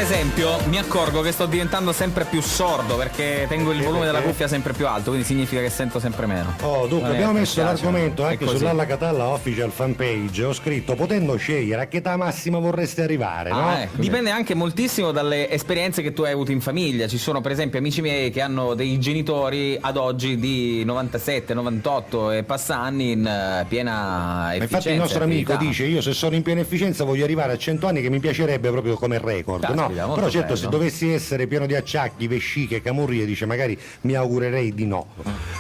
esempio mi accorgo che sto diventando sempre più sordo perché tengo il volume della cuffia sempre più alto, quindi significa che sento sempre meno. Oh, dunque abbiamo messo l'argomento anche così. sull'Alla Catalla official fanpage. Ho scritto: potendo scegliere a che età massima vorreste arrivare, no? Dipende anche moltissimo dalle esperienze che tu hai avuto in famiglia. Ci sono per esempio amici miei che hanno dei genitori ad oggi di 97, 98 e passa anni in piena efficienza. Infatti il nostro amico attività. dice: io se sono in piena efficienza voglio arrivare a 100 anni, che mi piacerebbe proprio come record. Caspita, No? molto Però certo, bello. se dovessi essere pieno di acciacchi, vesciche, camurrie, dice magari mi augurerei di no.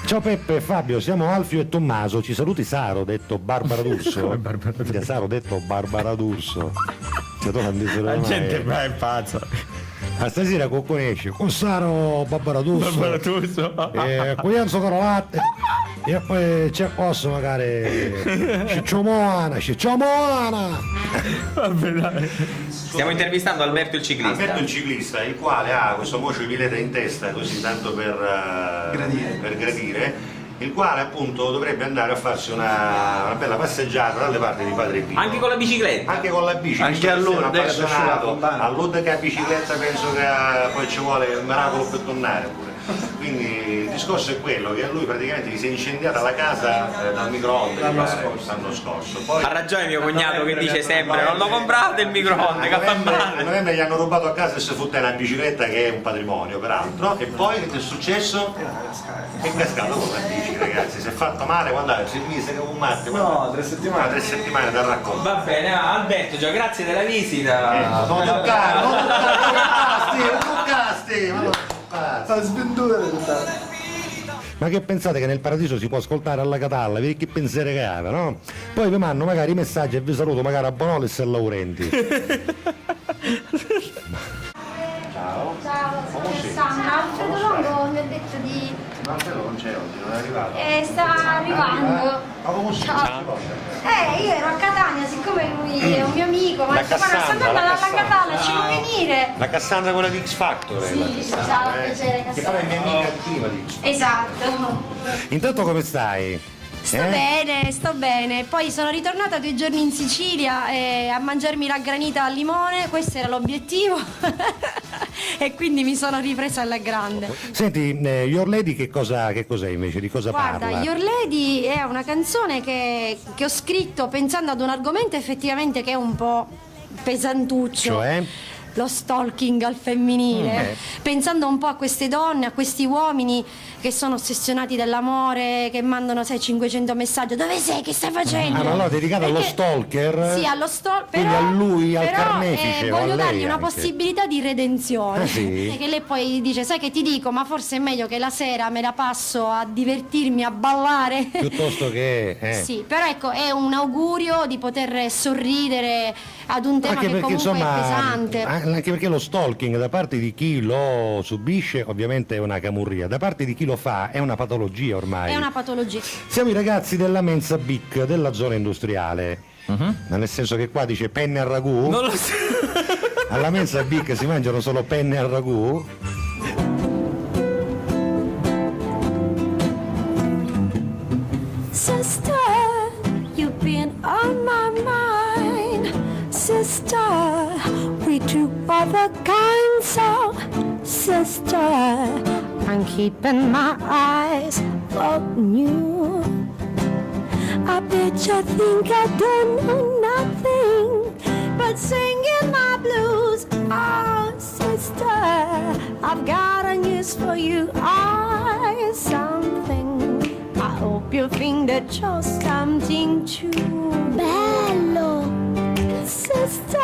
Ciao Peppe e Fabio, siamo Alfio e Tommaso. Ci saluti Saro, detto Barbara D'Urso. Saro, detto Barbara D'Urso. Se tu non dici La mai. gente è pazza. A stasera con esce con Saro Barbara D'Urso. Coglienzo Carolatte. E poi c'è posso magari Ciccio Moana. Vabbè, dai. Stiamo intervistando Alberto il ciclista. Alberto il ciclista, il quale ha questo mocio di pileta in testa, così tanto per gradire, il quale appunto dovrebbe andare a farsi una bella passeggiata dalle parti di Padre Pio. Anche con la bicicletta? Anche con la bici. Anche a Lourdes, appassionato. A Lourdes che ha bicicletta penso che poi ci vuole il miracolo per tornare pure. Quindi il discorso è quello che a lui praticamente gli si è incendiata la casa dal microonde l'anno scorso. Poi, ha ragione mio cognato che dice sempre non lo comprate il microonde che fa a male. novembre gli hanno rubato a casa e si fotte una bicicletta che è un patrimonio peraltro. E poi che è successo? È cascato con la bici, ragazzi, si è fatto male quando si mise che un matto. No, 3 settimane. 3 settimane da raccontare. Va bene, Alberto, già grazie della visita. Non toccare, non toccare, Sta svenduta le tuttate. Ma che pensate che nel paradiso si può ascoltare alla Catalla? Vedi che pensiero che aveva, no? Poi vi mando magari i messaggi e vi saluto magari a Bonolis e Laurenti. Ciao. Ciao, sono Alessandra. Alfredo Longo mi ha detto di... Alfredo non c'è oggi, non è arrivato. sta arrivando. Ma come si Ciao. Io ero a Catania, siccome lui è un mio amico, ma La ha detto, guarda, sto Cassandra, andando la alla Catalla, ci vuoi venire? La Cassandra quella di X Factor. Sì, ciao, piacere, Che Cassandra. però è mia amica prima di X Factor. Esatto. Intanto come stai? Sto bene. Poi sono ritornata 2 giorni in Sicilia a mangiarmi la granita al limone, questo era l'obiettivo. E quindi mi sono ripresa alla grande. Senti, Your Lady che cos'è invece? Di cosa Guarda, parla? Your Lady è una canzone che ho scritto pensando ad un argomento effettivamente che è un po' pesantuccio. Cioè? Lo stalking al femminile, pensando un po' a queste donne, a questi uomini che sono ossessionati dall'amore, che mandano 500 messaggi: dove sei, che stai facendo? Ah, ma allora dedicato allo stalker? Sì, allo stalker. Quindi a lui, al carnefice, o a voglio lei dargli una anche? possibilità di redenzione. Ah, sì? Che lei poi dice: sai che ti dico, ma forse è meglio che la sera me la passo a divertirmi, a ballare. Piuttosto che... Sì, però ecco, è un augurio di poter sorridere ad un tema Anche che perché comunque insomma, è pesante. anche perché lo stalking da parte di chi lo subisce ovviamente è una camurria, da parte di chi lo fa è una patologia ormai. È una patologia. Siamo i ragazzi della Mensa BIC della zona industriale, ma nel senso che qua dice penne al ragù, Non lo so. alla Mensa BIC si mangiano solo penne al ragù. Sister, you've been on my mind. Sister, we do other kinds of. Sister, I'm keeping my eyes on you. I bet you think I don't know nothing but singing my blues. Oh, sister, I've got a news for you. Something. I hope you think that you're something too bello. Sister,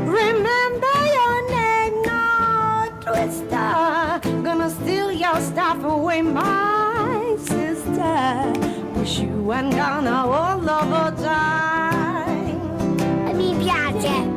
remember your name, no twister. Gonna steal your stuff away, my sister. Wish you weren't gonna all over time. Mi piace.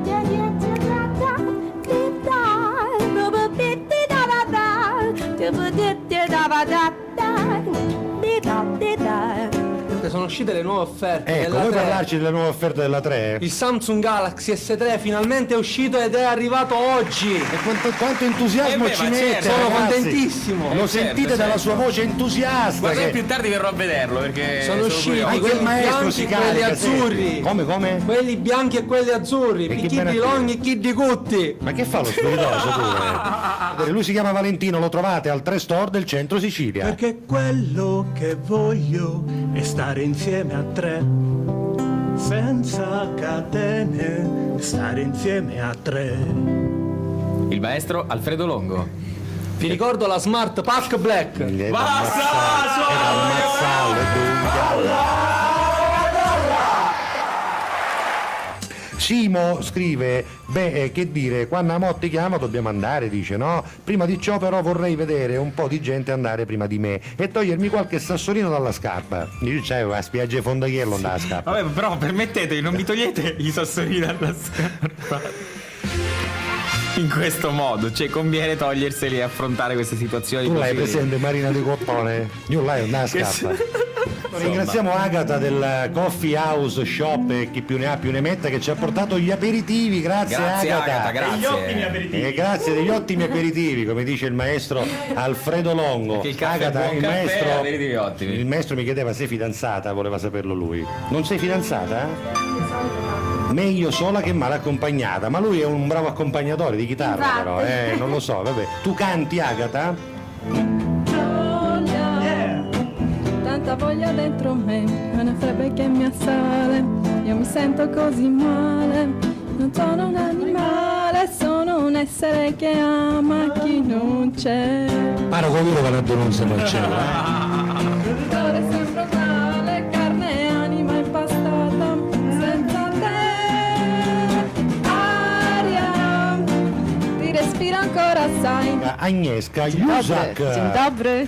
ultimamente sono uscite le nuove offerte Ecco, della vuoi 3. parlarci delle nuove offerte della 3? Il Samsung Galaxy S3 finalmente è uscito ed è arrivato oggi. E quanto entusiasmo Eh beh, ci ma mette, certo. Sono ragazzi. contentissimo. Lo Certo, sentite dalla certo. sua voce entusiasta. Guarda, che- più tardi verrò a vederlo perché Sono usciti curioso. Ah, quel quelli maestro bianchi si e quelli carica azzurri. sempre. Come? Quelli bianchi e quelli azzurri, E chi chi me ne di frega? longhi e chi di cutti. Ma che fa lo spiritoso pure? Vedete, lui si chiama Valentino, lo trovate al 3 Store del centro Sicilia. Perché quello che voglio è stare insieme a tre, senza catene, stare insieme a tre. Il maestro Alfredo Longo. Vi ricordo la Smart Pack Black. Gli è da Basta, ammazzare, è da ammazzare, dunque. Simo scrive, che dire, quando Motti chiama dobbiamo andare, dice, no? Prima di ciò però vorrei vedere un po' di gente andare prima di me e togliermi qualche sassolino dalla scarpa. Io c'avevo la spiaggia di Fondachiello dalla scarpa. Vabbè, però permettetevi, non mi togliete i sassolini dalla scarpa. In questo modo, cioè conviene toglierseli e affrontare queste situazioni. Tu l'hai così. presente Marina di Cottone? Io l'hai una scarpa. Ringraziamo Agata del Coffee House Shop e chi più ne ha più ne metta che ci ha portato gli aperitivi, grazie Agata. grazie. E grazie degli ottimi aperitivi, come dice il maestro Alfredo Longo. Perché il caffè è buon il caffè, maestro, aperitivi ottimi. il maestro mi chiedeva sei fidanzata, voleva saperlo lui. Non sei fidanzata? Meglio sola che male accompagnata, ma lui è un bravo accompagnatore di chitarra però, non lo so, vabbè. Tu canti Agata? Tanta voglia dentro me, è una febbre che mi assale, io mi sento così male, non sono un animale, sono un essere che ama chi non c'è. Paro con che non denunciano al cielo, Cuore sembra uguale, carne e anima impastata, senza te, aria, ti respira ancora sai. Agnieszka Józak. Dzień dobry.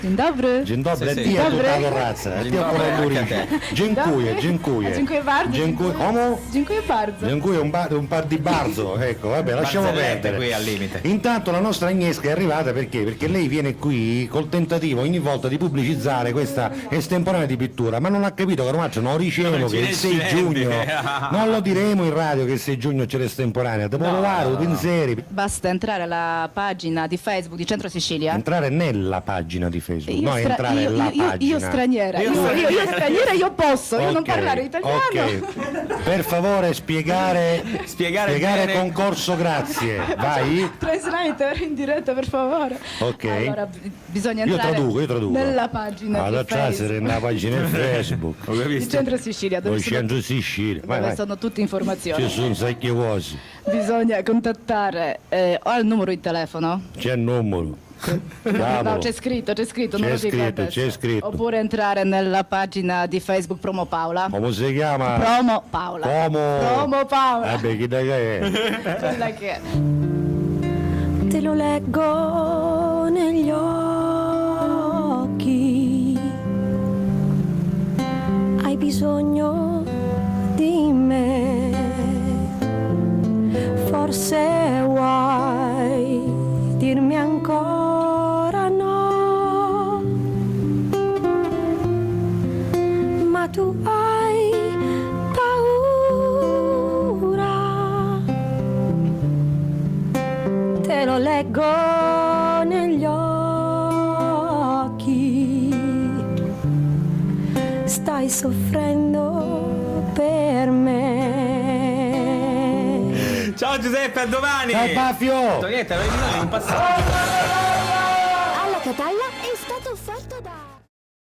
Dzień dobry, Sì, sì. Dio Dobry. tutta razza, Dzień Dio dobry, con anche a te. Dziękuję. Dziękuję bardzo. Dziękuję. Come? Dziękuję bardzo. Dziękuję un par di barzo, ecco, vabbè, lasciamo Barzellette perdere. qui al limite. Intanto la nostra Agnieszka è arrivata perché? Perché lei viene qui col tentativo ogni volta di pubblicizzare questa estemporanea di pittura, ma non ha capito che ormai non ricevono Non che il ci 6 riesci giugno, niente. non lo diremo in radio che il 6 giugno c'è l'estemporanea, devo provare, pensieri. Basta entrare alla pagina di Facebook di Centro Sicilia. Entrare nella pagina di Facebook, Io no stra- entrare io- nella io- io pagina. straniera, Io io straniera io posso, io non Ok, parlare italiano. ok. Per favore spiegare Spiegare bene. concorso, grazie. Vai. Translator in diretta per favore. Ok. Allora bisogna Io entrare traduco. nella pagina Vado a di trasere Facebook nella pagina di Facebook. Ho di capito? Centro Sicilia dove, Poi sono, scendo Sicilia. Vai, dove vai. sono tutte Ci informazioni. sono sai che cose. Bisogna contattare o il numero di telefono. C'è il numero. No, Chiamalo. c'è scritto, non C'è lo dico scritto, adesso. c'è scritto. Oppure entrare nella pagina di Facebook Promo Paola. Come si chiama? Promo Paola. Como? Promo Paola. Vabbè, chi da che è? Quella che è. Te lo leggo negli occhi. Hai bisogno di me. Forse vuoi dirmi ancora no. Ma tu hai paura. Te lo leggo negli occhi, stai soffrendo per me. Ciao Giuseppe, a domani. Ciao Baffio! Niente, avevi bisogno di un passaggio. Alla Catalla